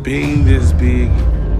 Being this big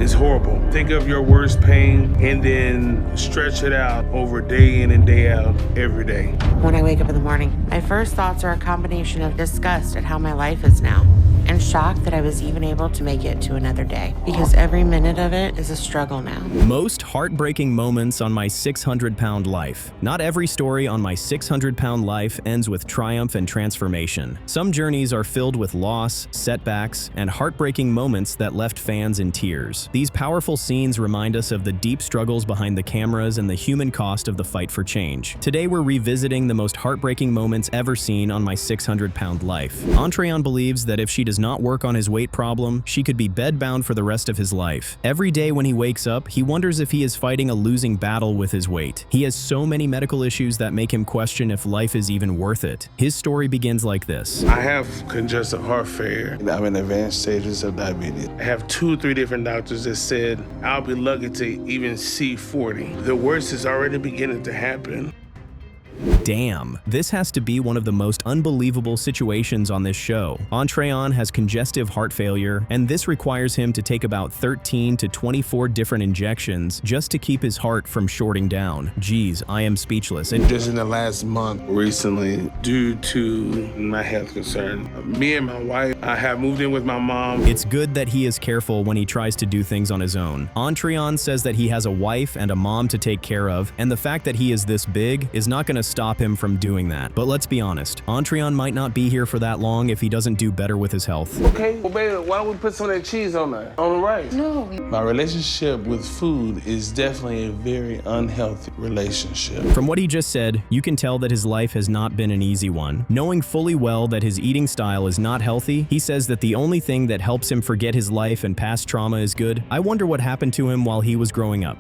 is horrible. Think of your worst pain and then stretch it out over day in and day out, every day. When I wake up in the morning, my first thoughts are a combination of disgust at how my life is now and shock that I was even able to make it to another day, because every minute of it is a struggle now. Most heartbreaking moments on my 600-pound life. Not every story on my 600-pound life ends with triumph and transformation. Some journeys are filled with loss, setbacks, and heartbreaking moments that left fans in tears. These powerful scenes remind us of the deep struggles behind the cameras and the human cost of the fight for change. Today we're revisiting the most heartbreaking moments ever seen on my 600-pound life. Entreon believes that if she does not work on his weight problem, she could be bedbound for the rest of his life. Every day when he wakes up, he wonders if he is fighting a losing battle with his weight. He has so many medical issues that make him question if life is even worth it. His story begins like this. I have congestive heart failure. I'm in advanced stages of diabetes. I have 2-3 different doctors that said I'll be lucky to even see 40. The worst is already beginning to happen. Damn, this has to be one of the most unbelievable situations on this show. Entreon has congestive heart failure, and this requires him to take about 13 to 24 different injections just to keep his heart from shorting down. Geez, I am speechless. Just in the last month recently, due to my health concern, me and my wife, I have moved in with my mom. It's good that he is careful when he tries to do things on his own. Entreon says that he has a wife and a mom to take care of, and the fact that he is this big is not going to stop him from doing that. But let's be honest, Entreon might not be here for that long if he doesn't do better with his health. Okay, well baby, why don't we put some of that cheese on there, on the rice? No. My relationship with food is definitely a very unhealthy relationship. From what he just said, you can tell that his life has not been an easy one. Knowing fully well that his eating style is not healthy, he says that the only thing that helps him forget his life and past trauma is good. I wonder what happened to him while he was growing up.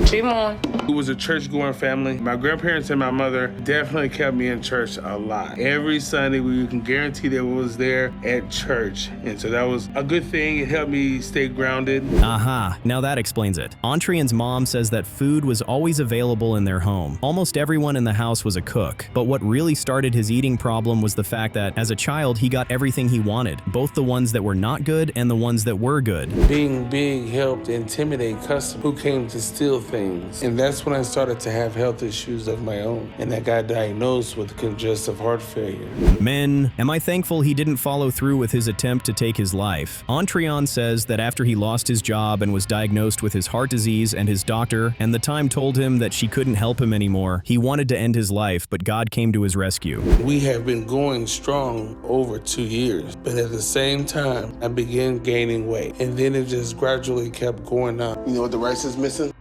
Keep on. It was a church-going family. My grandparents and my mother definitely kept me in church a lot. Every Sunday, we can guarantee that we was there at church. And so that was a good thing. It helped me stay grounded. Aha, now that explains it. Entreon's mom says that food was always available in their home. Almost everyone in the house was a cook. But what really started his eating problem was the fact that, as a child, he got everything he wanted, both the ones that were not good and the ones that were good. Being big helped intimidate customers who came to steal things. And that's when I started to have health issues of my own. And I got diagnosed with congestive heart failure. Men, am I thankful he didn't follow through with his attempt to take his life. Entreon says that after he lost his job and was diagnosed with his heart disease, and his doctor and the time told him that she couldn't help him anymore, he wanted to end his life, but God came to his rescue. We have been going strong over 2 years, but at the same time, I began gaining weight. And then it just gradually kept going up. You know what the rice is missing?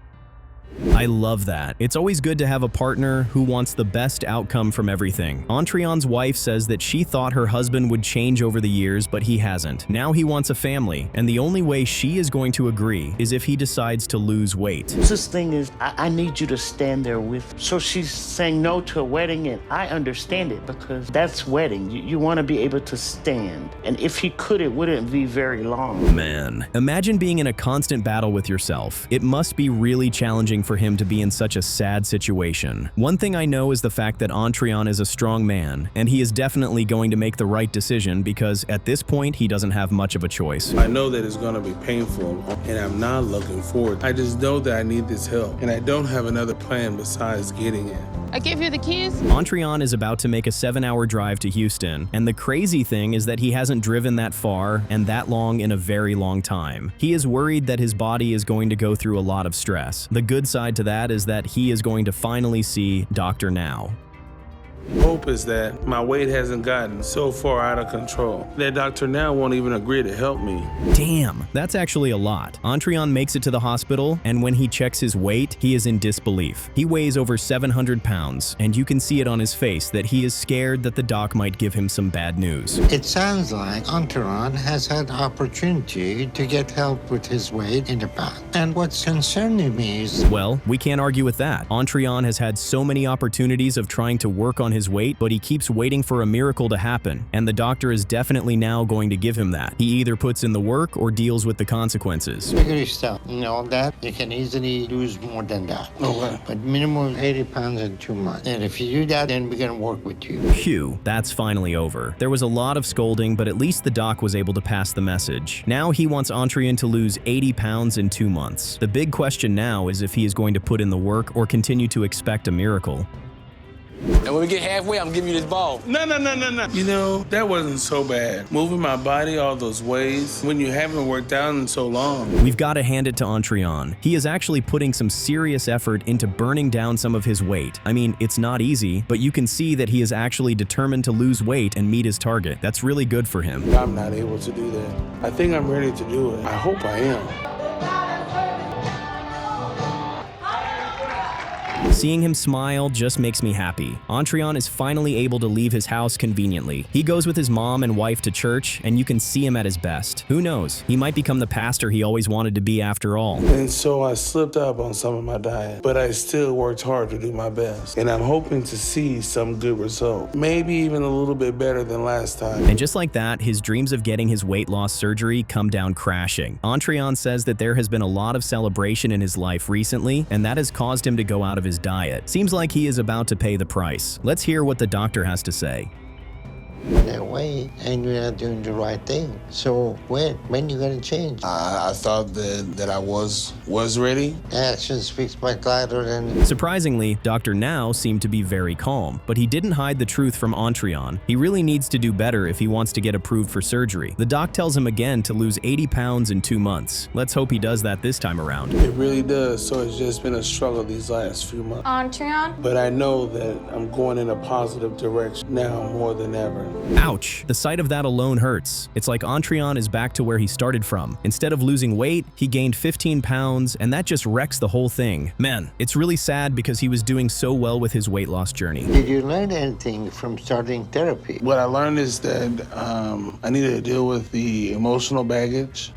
I love that. It's always good to have a partner who wants the best outcome from everything. Entreon's wife says that she thought her husband would change over the years, but he hasn't. Now he wants a family, and the only way she is going to agree is if he decides to lose weight. This thing is, I need you to stand there with her. So she's saying no to a wedding, and I understand it because that's wedding. You want to be able to stand. And if he could, it wouldn't be very long. Man, imagine being in a constant battle with yourself. It must be really challenging for him to be in such a sad situation. One thing I know is the fact that Entreon is a strong man, and he is definitely going to make the right decision because at this point he doesn't have much of a choice. I know that it's going to be painful, and I'm not looking forward. I just know that I need this help, and I don't have another plan besides getting it. I give you the keys. Entreon is about to make a 7-hour drive to Houston, and the crazy thing is that he hasn't driven that far and that long in a very long time. He is worried that his body is going to go through a lot of stress. The good side to that is that he is going to finally see Dr. Now. Hope is that my weight hasn't gotten so far out of control that Dr. Now won't even agree to help me. Damn, that's actually a lot. Entreon makes it to the hospital, and when he checks his weight, he is in disbelief. He weighs over 700 pounds, and you can see it on his face that he is scared that the doc might give him some bad news. It sounds like Entreon has had opportunity to get help with his weight in the past. And what's concerning me is... Well, we can't argue with that. Entreon has had so many opportunities of trying to work on his weight, but he keeps waiting for a miracle to happen, and the doctor is definitely now going to give him that. He either puts in the work or deals with the consequences. Figure yourself. You know that you can easily lose more than that. Okay. But minimum 80 pounds in 2 months. And if you do that, then we're gonna work with you. Phew, that's finally over. There was a lot of scolding, but at least the doc was able to pass the message. Now he wants Entreon to lose 80 pounds in 2 months. The big question now is if he is going to put in the work or continue to expect a miracle. And when we get halfway, I'm giving you this ball. No. You know, that wasn't so bad. Moving my body all those ways when you haven't worked out in so long. We've got to hand it to Entreon. He is actually putting some serious effort into burning down some of his weight. I mean, it's not easy, but you can see that he is actually determined to lose weight and meet his target. That's really good for him. I'm not able to do that. I think I'm ready to do it. I hope I am. Seeing him smile just makes me happy. Entreon is finally able to leave his house conveniently. He goes with his mom and wife to church, and you can see him at his best. Who knows? He might become the pastor he always wanted to be after all. And so I slipped up on some of my diet, but I still worked hard to do my best. And I'm hoping to see some good result. Maybe even a little bit better than last time. And just like that, his dreams of getting his weight loss surgery come down crashing. Entreon says that there has been a lot of celebration in his life recently, and that has caused him to go out of his diet. Seems like he is about to pay the price. Let's hear what the doctor has to say. That way, and you're not doing the right thing. So when you gonna change? I thought that I was ready. Action speaks much louder than... Surprisingly, Dr. Now seemed to be very calm, but he didn't hide the truth from Entreon. He really needs to do better if he wants to get approved for surgery. The doc tells him again to lose 80 pounds in 2 months. Let's hope he does that this time around. It really does, so it's just been a struggle these last few months. Entreon? But I know that I'm going in a positive direction now more than ever. Ouch! The sight of that alone hurts. It's like Entreon is back to where he started from. Instead of losing weight, he gained 15 pounds, and that just wrecks the whole thing. Man, it's really sad because he was doing so well with his weight loss journey. Did you learn anything from starting therapy? What I learned is that I needed to deal with the emotional baggage.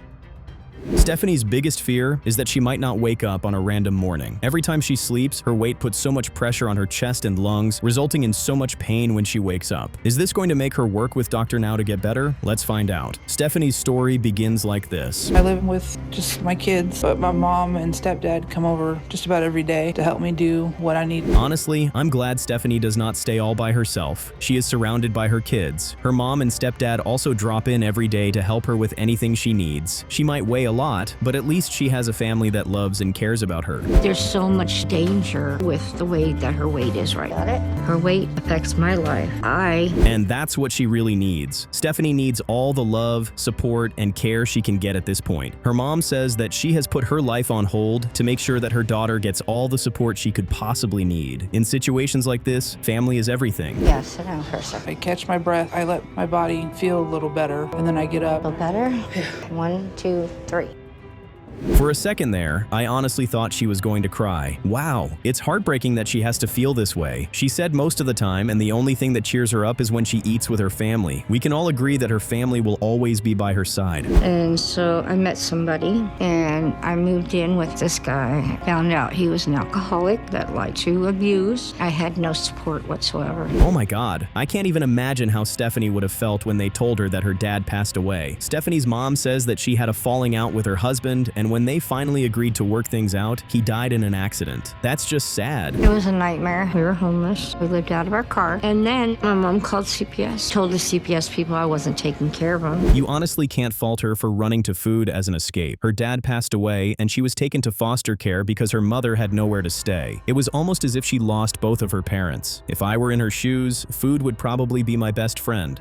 Stephanie's biggest fear is that she might not wake up on a random morning. Every time she sleeps, her weight puts so much pressure on her chest and lungs, resulting in so much pain when she wakes up. Is this going to make her work with Dr. Now to get better? Let's find out. Stephanie's story begins like this. I live with just my kids, but my mom and stepdad come over just about every day to help me do what I need. Honestly, I'm glad Stephanie does not stay all by herself. She is surrounded by her kids. Her mom and stepdad also drop in every day to help her with anything she needs. She might weigh a lot, but at least she has a family that loves and cares about her. There's so much danger with the way that her weight is right now. Her weight affects my life. And that's what she really needs. Stephanie needs all the love, support, and care she can get at this point. Her mom says that she has put her life on hold to make sure that her daughter gets all the support she could possibly need. In situations like this, family is everything. Yeah, sit down for a second. I catch my breath, I let my body feel a little better, and then I get up. Feel better? 1, 2, 3. For a second there, I honestly thought she was going to cry. Wow, it's heartbreaking that she has to feel this way. She said most of the time, and the only thing that cheers her up is when she eats with her family. We can all agree that her family will always be by her side. And so I met somebody, and I moved in with this guy. Found out he was an alcoholic that liked to abuse. I had no support whatsoever. Oh my God, I can't even imagine how Stephanie would have felt when they told her that her dad passed away. Stephanie's mom says that she had a falling out with her husband, and when they finally agreed to work things out, he died in an accident. That's just sad. It was a nightmare. We were homeless. We lived out of our car. And then my mom called CPS, told the CPS people I wasn't taking care of them. You honestly can't fault her for running to food as an escape. Her dad passed away, and she was taken to foster care because her mother had nowhere to stay. It was almost as if she lost both of her parents. If I were in her shoes, food would probably be my best friend.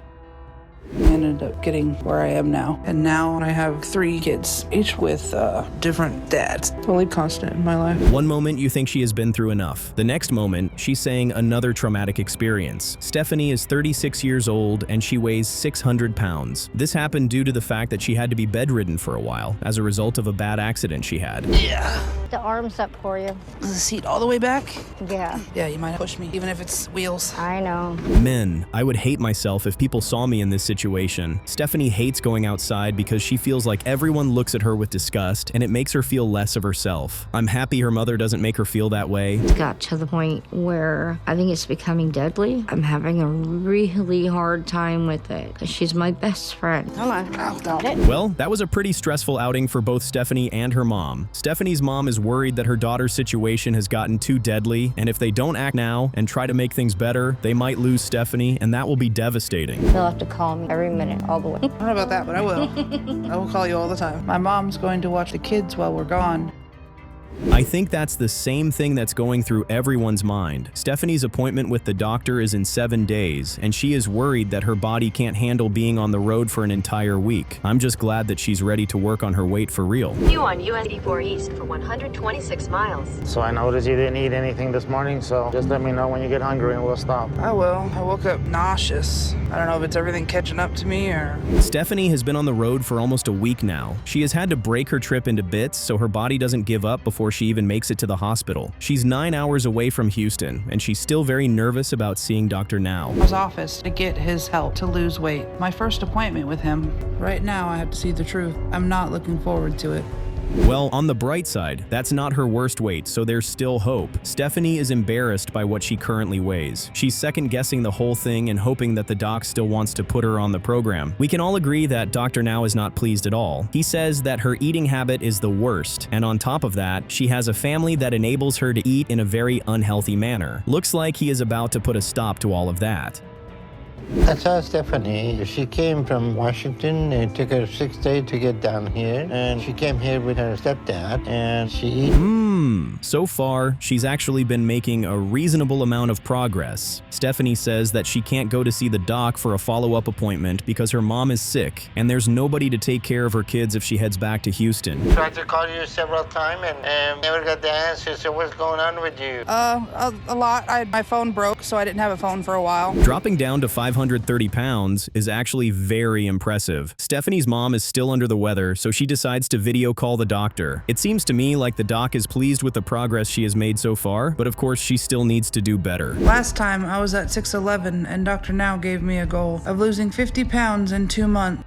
I ended up getting where I am now. And now I have 3 kids, each with different dads. Totally constant in my life. One moment you think she has been through enough. The next moment, she's saying another traumatic experience. Stephanie is 36 years old and she weighs 600 pounds. This happened due to the fact that she had to be bedridden for a while as a result of a bad accident she had. Yeah. The arm's up for you. Is the seat all the way back? Yeah, Yeah, you might push me, even if it's wheels. I know. Men, I would hate myself if people saw me in this situation. Stephanie hates going outside because she feels like everyone looks at her with disgust and it makes her feel less of herself. I'm happy her mother doesn't make her feel that way. It got to the point where I think it's becoming deadly. I'm having a really hard time with it because she's my best friend. Come on, got it. Well, that was a pretty stressful outing for both Stephanie and her mom. Stephanie's mom is worried that her daughter's situation has gotten too deadly, and if they don't act now and try to make things better, they might lose Stephanie, and that will be devastating. They'll have to call me every minute, all the way. I don't know about that, but I will. I will call you all the time. My mom's going to watch the kids while we're gone. I think that's the same thing that's going through everyone's mind. Stephanie's appointment with the doctor is in 7 days, and she is worried that her body can't handle being on the road for an entire week. I'm just glad that she's ready to work on her weight for real. You on US 84 East for 126 miles. So I noticed you didn't eat anything this morning, so just let me know when you get hungry and we'll stop. I will. I woke up nauseous. I don't know if it's everything catching up to me or... Stephanie has been on the road for almost a week now. She has had to break her trip into bits so her body doesn't give up before she even makes it to the hospital. She's 9 hours away from Houston, and she's still very nervous about seeing Dr. Now. His office to get his help to lose weight. My first appointment with him. Right now, I have to see the truth. I'm not looking forward to it. Well, on the bright side, that's not her worst weight, so there's still hope. Stephanie is embarrassed by what she currently weighs. She's second-guessing the whole thing and hoping that the doc still wants to put her on the program. We can all agree that Dr. Now is not pleased at all. He says that her eating habit is the worst, and on top of that, she has a family that enables her to eat in a very unhealthy manner. Looks like he is about to put a stop to all of that. I saw Stephanie. She came from Washington. It took her 6 days to get down here. And she came here with her stepdad, and she So far, she's actually been making a reasonable amount of progress. Stephanie says that she can't go to see the doc for a follow-up appointment because her mom is sick, and there's nobody to take care of her kids if she heads back to Houston. tried to call you several times and never got the answer. So what's going on with you? A lot. My phone broke, so I didn't have a phone for a while. Dropping down to 530 pounds is actually very impressive. Stephanie's mom is still under the weather, so she decides to video call the doctor. It seems to me like the doc is pleased with the progress she has made so far, but of course she still needs to do better. Last time I was at 6'11", and Dr. Now gave me a goal of losing 50 pounds in 2 months.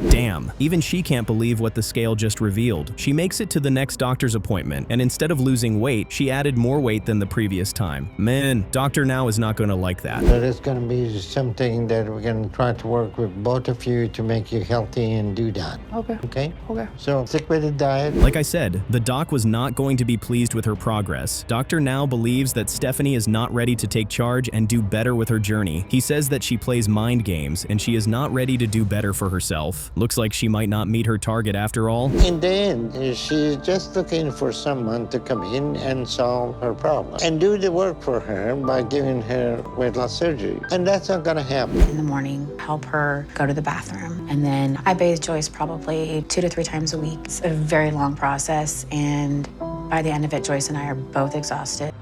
Damn, even she can't believe what the scale just revealed. She makes it to the next doctor's appointment, and instead of losing weight, she added more weight than the previous time. Man, Dr. Now is not going to like that. There is going to be something that we're going to try to work with both of you to make you healthy and do that. Okay. Okay? Okay. So stick with the diet. Like I said, the doc was not going to be pleased with her progress. Dr. Now believes that Stephanie is not ready to take charge and do better with her journey. He says that she plays mind games, and she is not ready to do better for herself. Looks like she might not meet her target after all. In the end, she's just looking for someone to come in and solve her problem and do the work for her by giving her weight loss surgery. And that's not going to happen. In the morning, help her go to the bathroom. And then I bathe Joyce probably 2 to 3 times a week. It's a very long process, and by the end of it, Joyce and I are both exhausted.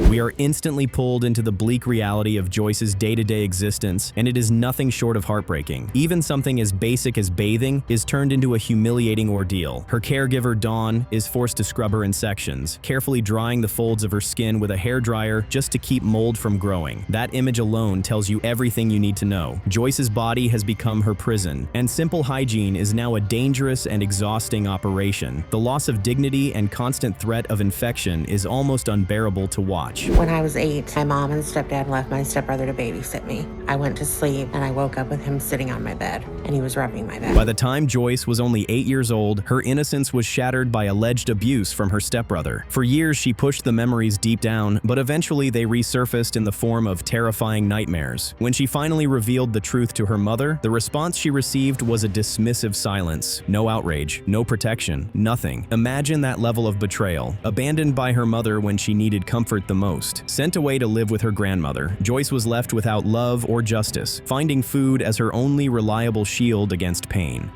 We are instantly pulled into the bleak reality of Joyce's day-to-day existence, and it is nothing short of heartbreaking. Even something as basic as bathing is turned into a humiliating ordeal. Her caregiver, Dawn, is forced to scrub her in sections, carefully drying the folds of her skin with a hairdryer just to keep mold from growing. That image alone tells you everything you need to know. Joyce's body has become her prison, and simple hygiene is now a dangerous and exhausting operation. The loss of dignity and constant threat of infection is almost unbearable to watch. When I was 8, my mom and stepdad left my stepbrother to babysit me. I went to sleep and I woke up with him sitting on my bed, and he was rubbing my back. By the time Joyce was only 8 years old, her innocence was shattered by alleged abuse from her stepbrother. For years, she pushed the memories deep down, but eventually they resurfaced in the form of terrifying nightmares. When she finally revealed the truth to her mother, the response she received was a dismissive silence. No outrage, no protection, nothing. Imagine that level of betrayal. Abandoned by her mother when she needed comfort the most. Sent away to live with her grandmother, Joyce was left without love or justice, finding food as her only reliable shield against pain.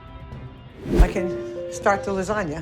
I can start the lasagna.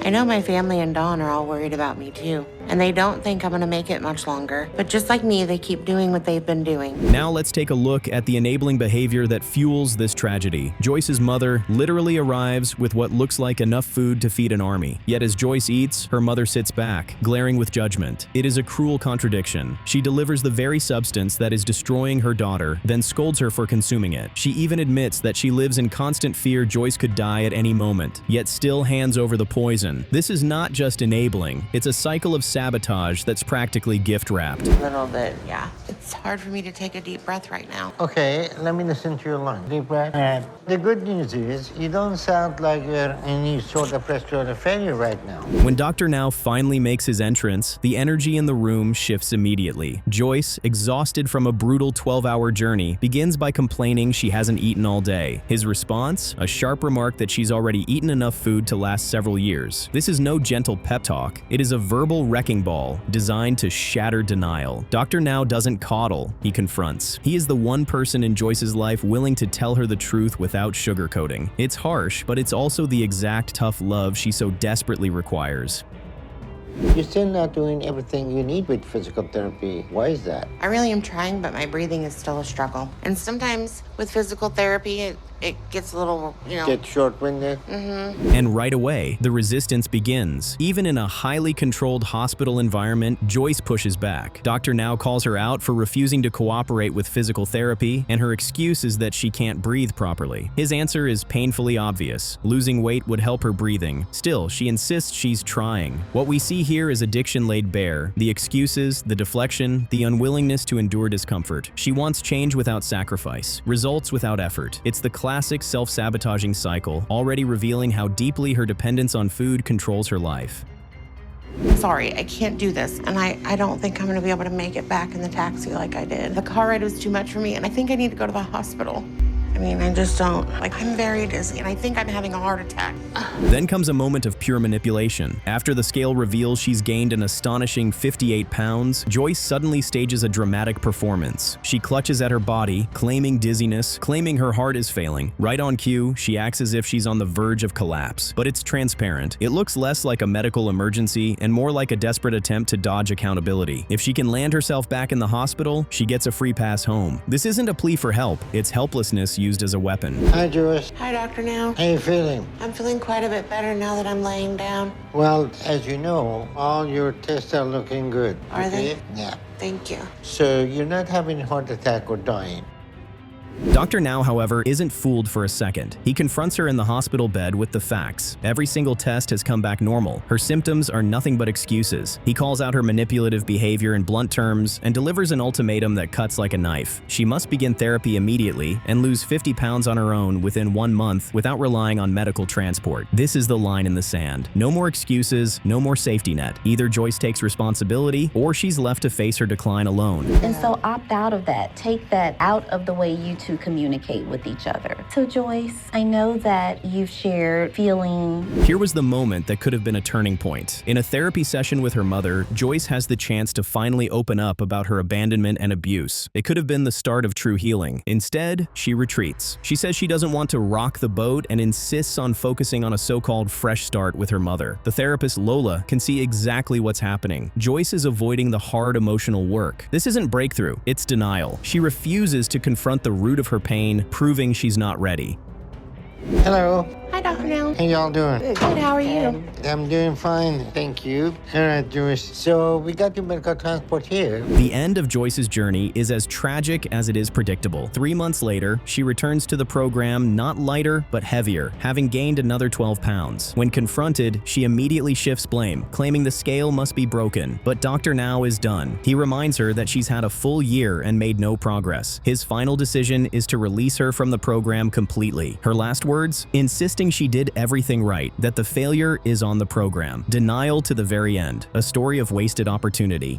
I know my family and Dawn are all worried about me too. and they don't think I'm gonna make it much longer. But just like me, they keep doing what they've been doing. Now let's take a look at the enabling behavior that fuels this tragedy. Joyce's mother literally arrives with what looks like enough food to feed an army. Yet as Joyce eats, her mother sits back, glaring with judgment. It is a cruel contradiction. She delivers the very substance that is destroying her daughter, then scolds her for consuming it. She even admits that she lives in constant fear Joyce could die at any moment, yet still hands over the poison. This is not just enabling, it's a cycle of sabotage that's practically gift-wrapped. A little bit, yeah. It's hard for me to take a deep breath right now. Okay, let me listen to your lungs. Deep breath. The good news is you don't sound like you're in any sort of respiratory failure right now. When Dr. Now finally makes his entrance, the energy in the room shifts immediately. Joyce, exhausted from a brutal 12-hour journey, begins by complaining she hasn't eaten all day. His response? A sharp remark that she's already eaten enough food to last several years. This is no gentle pep talk. It is a verbal wrecking ball designed to shatter denial. Dr. Now doesn't coddle, he confronts. He is the one person in Joyce's life willing to tell her the truth without sugarcoating. It's harsh, but it's also the exact tough love she so desperately requires. You're still not doing everything you need with physical therapy. Why is that? I really am trying, but my breathing is still a struggle. And sometimes with physical therapy, it gets a little, Get short-winded? And right away, the resistance begins. Even in a highly controlled hospital environment, Joyce pushes back. Dr. Now calls her out for refusing to cooperate with physical therapy, and her excuse is that she can't breathe properly. His answer is painfully obvious. Losing weight would help her breathing. Still, she insists she's trying. What we see here is addiction laid bare. The excuses, the deflection, the unwillingness to endure discomfort. She wants change without sacrifice, results without effort. It's the classic self-sabotaging cycle, already revealing how deeply her dependence on food controls her life. Sorry, I can't do this, and I don't think I'm gonna be able to make it back in the taxi like I did. The car ride was too much for me, and I think I need to go to the hospital. I mean, I just don't. I'm very dizzy, and I think I'm having a heart attack. Then comes a moment of pure manipulation. After the scale reveals she's gained an astonishing 58 pounds, Joyce suddenly stages a dramatic performance. She clutches at her body, claiming dizziness, claiming her heart is failing. Right on cue, she acts as if she's on the verge of collapse. But it's transparent. It looks less like a medical emergency and more like a desperate attempt to dodge accountability. If she can land herself back in the hospital, she gets a free pass home. This isn't a plea for help, it's helplessness used as a weapon. Hi, Joyce. Hi, Dr. Now. How you feeling? I'm feeling quite a bit better now that I'm laying down. Well, as you know, all your tests are looking good. Are they? Yeah. Thank you. So you're not having a heart attack or dying. Dr. Now, however, isn't fooled for a second. He confronts her in the hospital bed with the facts. Every single test has come back normal. Her symptoms are nothing but excuses. He calls out her manipulative behavior in blunt terms and delivers an ultimatum that cuts like a knife. She must begin therapy immediately and lose 50 pounds on her own within 1 month without relying on medical transport. This is the line in the sand. No more excuses, no more safety net. Either Joyce takes responsibility or she's left to face her decline alone. And so opt out of that. Take that out of the way you two communicate with each other. So Joyce, I know that you've shared feeling. Here was the moment that could have been a turning point. In a therapy session with her mother, Joyce has the chance to finally open up about her abandonment and abuse. It could have been the start of true healing. Instead, she retreats. She says she doesn't want to rock the boat and insists on focusing on a so-called fresh start with her mother. The therapist Lola can see exactly what's happening. Joyce is avoiding the hard emotional work. This isn't breakthrough, it's denial. She refuses to confront the root of her pain, proving she's not ready. Hello. Hi, Dr. Now. How y'all doing? Good, how are you? I'm doing fine, thank you. All right, Joyce. So we got your medical transport here. The end of Joyce's journey is as tragic as it is predictable. 3 months later, she returns to the program not lighter, but heavier, having gained another 12 pounds. When confronted, she immediately shifts blame, claiming the scale must be broken. But Dr. Now is done. He reminds her that she's had a full year and made no progress. His final decision is to release her from the program completely. Her last words? Insisting she did everything right, that the failure is on the program. Denial to the very end. A story of wasted opportunity.